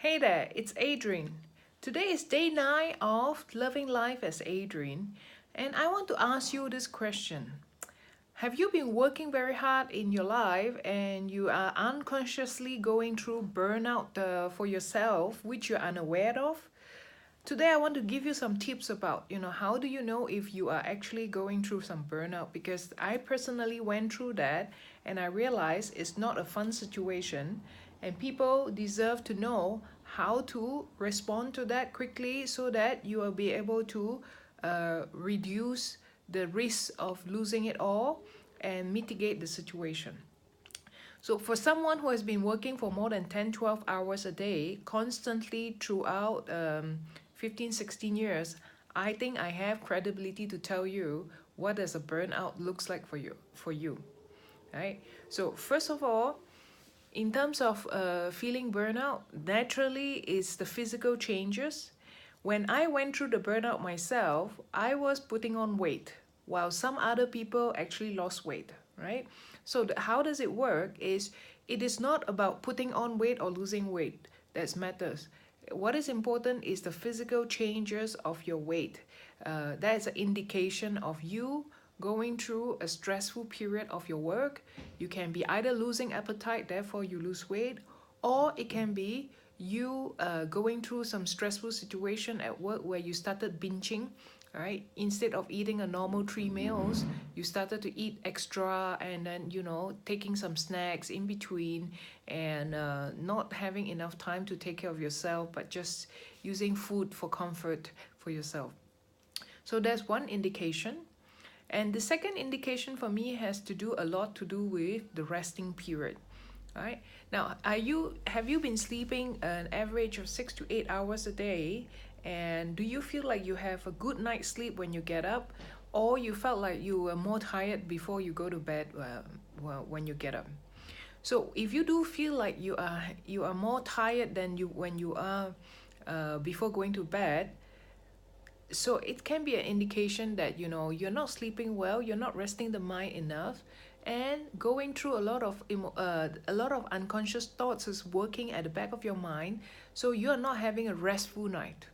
Hey there, it's Adrine. Today is day 9 of Loving Life as Adrine, and I want to ask you this question. Have you been working very hard in your life and you are unconsciously going through burnout for yourself, which you're unaware of? Today I want to give you some tips about, how do you know if you are actually going through some burnout, because I personally went through that and I realized it's not a fun situation and people deserve to know how to respond to that quickly so that you will be able to reduce the risk of losing it all and mitigate the situation. So for someone who has been working for more than 10, 12 hours a day, constantly throughout 15, 16 years, I think I have credibility to tell you what does a burnout looks like for you, right? So first of all, in terms of feeling burnout, naturally it's the physical changes. When I went through the burnout myself, I was putting on weight while some other people actually lost weight, right? So how does it work is it is not about putting on weight or losing weight that matters. What is important is the physical changes of your weight. That is an indication of you going through a stressful period of your work. You can be either losing appetite, therefore you lose weight, or it can be you going through some stressful situation at work where you started binging, right? Instead of eating a normal 3 meals, you started to eat extra and then, taking some snacks in between and not having enough time to take care of yourself, but just using food for comfort for yourself. So that's one indication. And the second indication for me has to do a lot to do with the resting period. Right now, have you been sleeping an average of 6 to 8 hours a day? And do you feel like you have a good night's sleep when you get up, or you felt like you were more tired before you go to bed when you get up? So if you do feel like you are more tired than you when you are before going to bed, so it can be an indication that you're not sleeping well, you're not resting the mind enough, and going through a lot of unconscious thoughts is working at the back of your mind, so you're not having a restful night.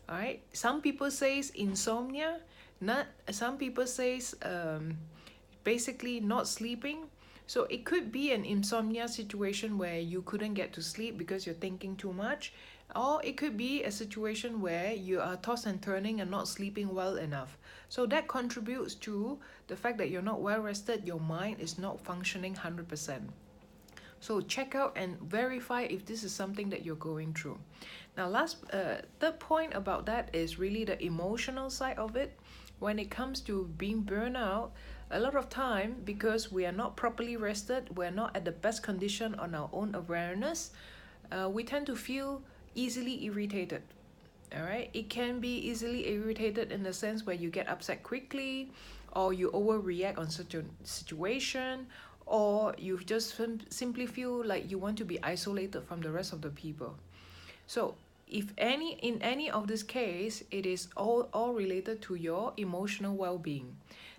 All right, some people says insomnia, not some people says basically not sleeping. So it could be an insomnia situation where you couldn't get to sleep because you're thinking too much, or it could be a situation where you are tossed and turning and not sleeping well enough. So that contributes to the fact that you're not well rested, your mind is not functioning 100%. So check out and verify if this is something that you're going through. Now, third point about that is really the emotional side of it. When it comes to being burnout, a lot of time, because we are not properly rested, we're not at the best condition on our own awareness, we tend to feel easily irritated. All right, it can be easily irritated in the sense where you get upset quickly, or you overreact on such a situation, or you just simply feel like you want to be isolated from the rest of the people. So if in any of this case, it is all related to your emotional well-being.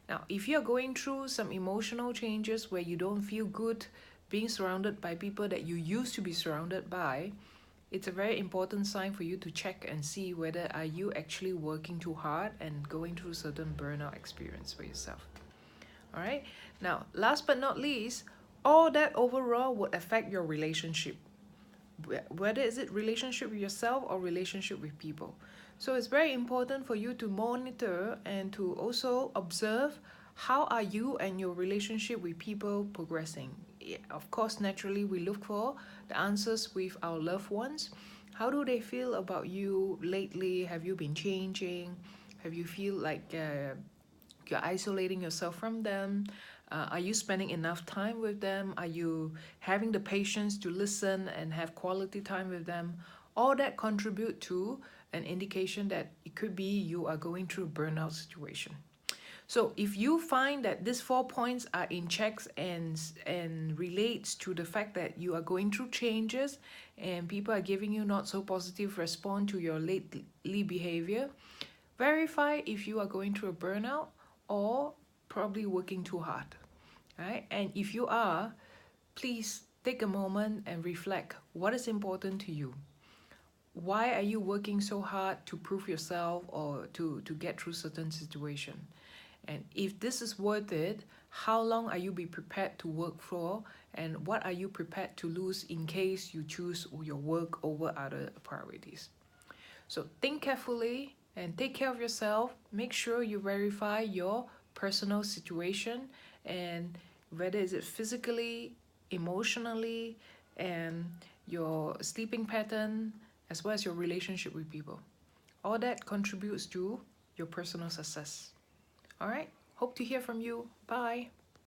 Now, if you're going through some emotional changes where you don't feel good being surrounded by people that you used to be surrounded by, it's a very important sign for you to check and see whether are you actually working too hard and going through certain burnout experience for yourself. All right. Now, last but not least, all that overall would affect your relationship, whether is it relationship with yourself or relationship with people. So it's very important for you to monitor and to also observe how are you and your relationship with people progressing. Of course, naturally we look for the answers with our loved ones. How do they feel about you lately? Have you been changing? Have you feel like you're isolating yourself from them? Are you spending enough time with them? Are you having the patience to listen and have quality time with them? All that contribute to an indication that it could be you are going through a burnout situation. So if you find that these 4 points are in checks and relates to the fact that you are going through changes and people are giving you not so positive response to your lately behavior, verify if you are going through a burnout or probably working too hard, right? And if you are, please take a moment and reflect what is important to you. why are you working so hard to prove yourself or to get through certain situation? And if this is worth it, how long are you be prepared to work for, and what are you prepared to lose in case you choose your work over other priorities? So think carefully and take care of yourself. Make sure you verify your personal situation, and whether is it physically, emotionally, and your sleeping pattern, as well as your relationship with people. All that contributes to your personal success. All right. Hope to hear from you. Bye.